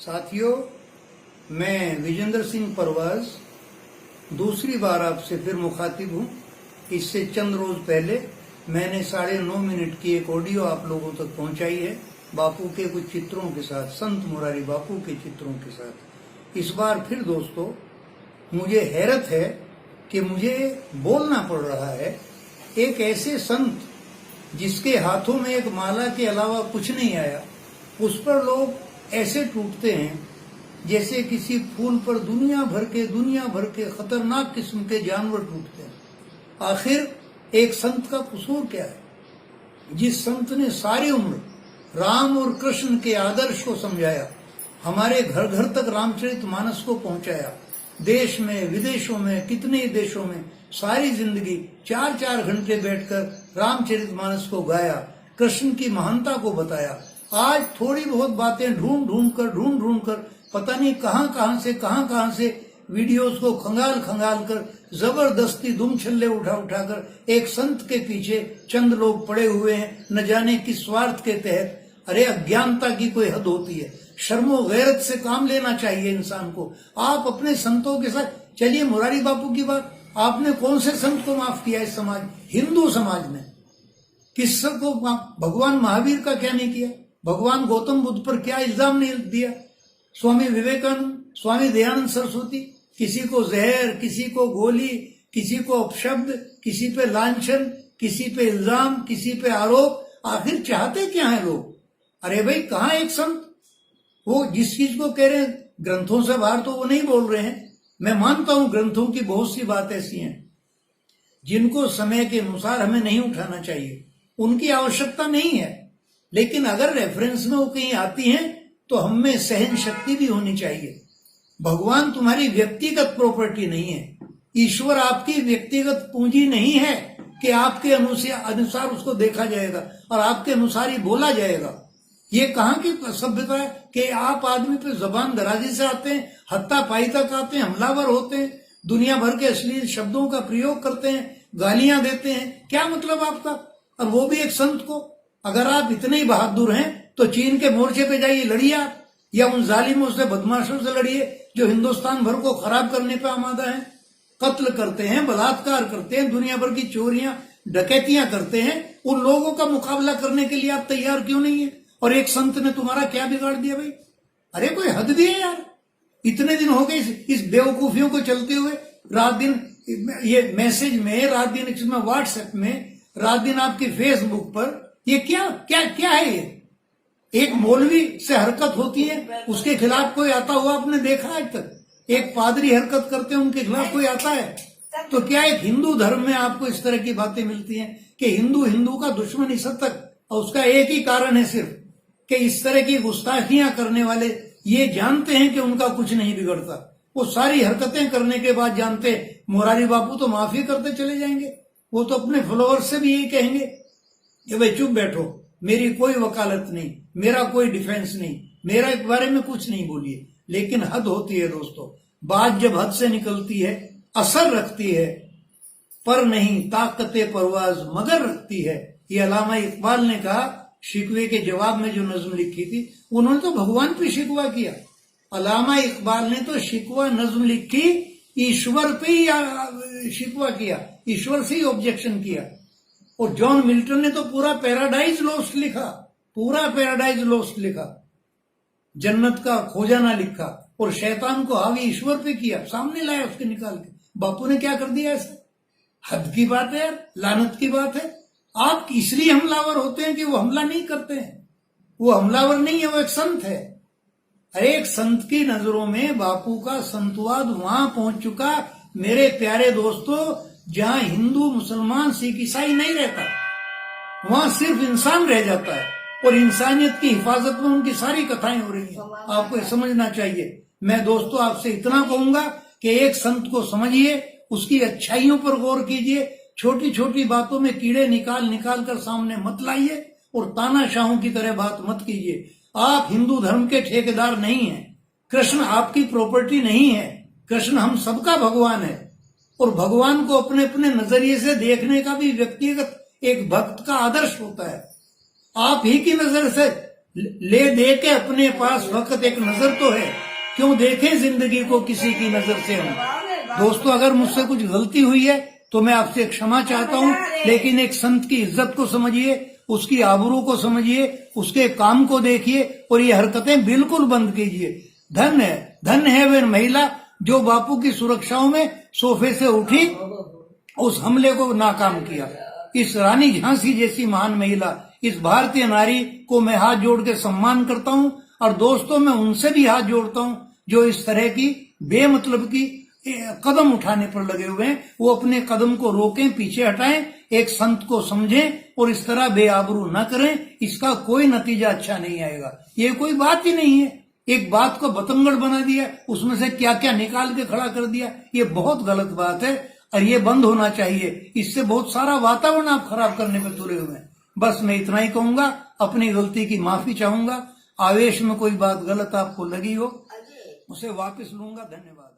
साथियों, मैं विजेंद्र सिंह परवाज दूसरी बार आपसे फिर मुखातिब हूँ। इससे चंद रोज पहले मैंने 9.5 मिनट की एक ऑडियो आप लोगों तक पहुंचाई है बापू के कुछ चित्रों के साथ, संत मुरारी बापू के चित्रों के साथ। इस बार फिर दोस्तों मुझे हैरत है कि मुझे बोलना पड़ रहा है। एक ऐसे संत जिसके हाथों में एक माला के अलावा कुछ नहीं आया, उस पर लोग ऐसे टूटते हैं जैसे किसी फूल पर दुनिया भर के खतरनाक किस्म के जानवर टूटते हैं। आखिर एक संत का कसूर क्या है? जिस संत ने सारी उम्र राम और कृष्ण के आदर्श को समझाया, हमारे घर घर तक रामचरितमानस को पहुंचाया, देश में विदेशों में कितने ही देशों में सारी जिंदगी 4-4 घंटे बैठकर रामचरितमानस को गाया, कृष्ण की महानता को बताया। आज थोड़ी बहुत बातें ढूंढ ढूंढ कर पता नहीं कहां से वीडियोस को खंगाल कर जबरदस्ती दुम छल्ले उठाकर एक संत के पीछे चंद लोग पड़े हुए हैं, न जाने किस स्वार्थ के तहत। अरे अज्ञानता की कोई हद होती है। शर्मो गैरत से काम लेना चाहिए इंसान को। आप अपने संतों के साथ चलिए। मुरारी बापू की बात, आपने कौन से संत को माफ किया इस समाज, हिंदू समाज में? किस को? भगवान महावीर का क्या नहीं किया? भगवान गौतम बुद्ध पर क्या इल्जाम नहीं दिया? स्वामी विवेकानंद, स्वामी दयानंद सरस्वती, किसी को जहर, किसी को गोली, किसी को अपशब्द, किसी पे लांछन, किसी पे इल्जाम, किसी पे आरोप। आखिर चाहते क्या है लोग? अरे भाई, कहाँ एक संत? वो जिस चीज को कह रहे हैं ग्रंथों से बाहर तो वो नहीं बोल रहे हैं। मैं मानता हूं ग्रंथों की बहुत सी बात ऐसी हैं जिनको समय के अनुसार हमें नहीं उठाना चाहिए, उनकी आवश्यकता नहीं है। लेकिन अगर रेफरेंस में वो कहीं आती हैं तो हमें सहन शक्ति भी होनी चाहिए। भगवान तुम्हारी व्यक्तिगत प्रॉपर्टी नहीं है। ईश्वर आपकी व्यक्तिगत पूंजी नहीं है कि आपके अनुसार उसको देखा जाएगा और आपके अनुसार ही बोला जाएगा। ये कहाँ की सभ्यता है कि आप आदमी पे जबान दराजी से आते हैं, हत्ता पाई तक आते हैं, हमलावर होते हैं, दुनिया भर के अश्लील शब्दों का प्रयोग करते हैं, गालियां देते हैं। क्या मतलब आपका? और वो भी एक संत को। अगर आप इतने ही बहादुर हैं तो चीन के मोर्चे पे जाइए, लड़िए आप, या उन जालिमों से, बदमाशों से लड़िए जो हिंदुस्तान भर को खराब करने पे आमादा है। कत्ल करते हैं, बलात्कार करते हैं, दुनिया भर की चोरियां डकैतियां करते हैं। उन लोगों का मुकाबला करने के लिए आप तैयार क्यों नहीं है? और एक संत ने तुम्हारा क्या बिगाड़ दिया भाई? अरे कोई हद भी है यार। इतने दिन हो गए इस बेवकूफियों को चलते हुए। रात दिन ये मैसेज में, रात दिन इसमें व्हाट्सएप में, रात दिन आपके फेसबुक पर, ये क्या क्या क्या है? ये एक मौलवी से हरकत होती है, उसके खिलाफ कोई आता हुआ आपने देखा आज तक? एक पादरी हरकत करते हैं, उनके खिलाफ कोई आता है? तो क्या एक हिंदू धर्म में आपको इस तरह की बातें मिलती हैं कि हिंदू का दुश्मन इस हद तक? और उसका एक ही कारण है सिर्फ कि इस तरह की गुस्ताखियां करने वाले ये जानते हैं कि उनका कुछ नहीं बिगड़ता। वो सारी हरकतें करने के बाद जानते मुरारी बापू तो माफी करते चले जाएंगे। वो तो अपने फॉलोअर्स से भी यही कहेंगे कि भाई चुप बैठो, मेरी कोई वकालत नहीं, मेरा कोई डिफेंस नहीं, मेरा इस बारे में कुछ नहीं बोलिए। लेकिन हद होती है दोस्तों। बात जब हद से निकलती है, असर रखती है, पर नहीं ताकते परवाज मगर रखती है। ये अल्लामा इकबाल ने कहा, शिकवे के जवाब में जो नज्म लिखी थी, उन्होंने तो भगवान पे शिकवा किया। अल्लामा इकबाल ने तो शिकवा नज्म लिखी, ईश्वर पे ही शिकवा किया, ईश्वर से ही ऑब्जेक्शन किया। और जॉन मिल्टन ने तो पूरा पैराडाइज लॉस्ट लिखा, पूरा पैराडाइज लॉस्ट लिखा, जन्नत का खोजाना लिखा, और शैतान को हावी ईश्वर पे किया, सामने लाया उसके निकाल के। बापू ने क्या कर दिया ऐसा? हद की बात है यार, लानत की बात है। आप इसलिए हमलावर होते हैं कि वो हमला नहीं करते हैं। वो हमलावर नहीं है, वो एक संत है। अरे एक संत की नजरों में बापू का संतवाद वहां पहुंच चुका, मेरे प्यारे दोस्तों, जहां हिंदू, मुसलमान, सिख, ईसाई नहीं रहता, वहां सिर्फ इंसान रह जाता है। और इंसानियत की हिफाजत में उनकी सारी कथाएं हो रही हैं। आपको ये समझना चाहिए। मैं दोस्तों आपसे इतना कहूंगा कि एक संत को समझिए, उसकी अच्छाइयों पर गौर कीजिए, छोटी छोटी बातों में कीड़े निकाल कर सामने मत लाइए, और तानाशाहों की तरह बात मत कीजिए। आप हिंदू धर्म के ठेकेदार नहीं हैं। कृष्ण आपकी प्रॉपर्टी नहीं है। कृष्ण हम सबका भगवान है, और भगवान को अपने अपने नजरिए से देखने का भी व्यक्तिगत एक भक्त का आदर्श होता है। आप ही की नजर से ले दे के अपने पास वक्त एक नजर तो है, क्यों देखें जिंदगी को किसी की नजर से हम। दोस्तों, अगर मुझसे कुछ गलती हुई है तो मैं आपसे क्षमा चाहता हूं, लेकिन एक संत की इज्जत को समझिए, उसकी आबरू को समझिए, उसके काम को देखिए और ये हरकतें बिल्कुल बंद कीजिए। धन है वे महिला जो बापू की सुरक्षाओं में सोफे से उठी, उस हमले को नाकाम किया। इस रानी झांसी जैसी महान महिला, इस भारतीय नारी को मैं हाथ जोड़ के सम्मान करता हूं। और दोस्तों, मैं उनसे भी हाथ जोड़ता हूं जो इस तरह की बेमतलब की कदम उठाने पर लगे हुए हैं। वो अपने कदम को रोकें, पीछे हटाएं, एक संत को समझें और इस तरह बेआबरू न करें। इसका कोई नतीजा अच्छा नहीं आएगा। ये कोई बात ही नहीं है। एक बात को बतंगड़ बना दिया, उसमें से क्या क्या निकाल के खड़ा कर दिया। ये बहुत गलत बात है और ये बंद होना चाहिए। इससे बहुत सारा वातावरण आप खराब करने पर तुले हुए हैं। बस मैं इतना ही कहूंगा, अपनी गलती की माफी चाहूंगा। आवेश में कोई बात गलत आपको लगी हो, उसे वापस लूंगा। धन्यवाद।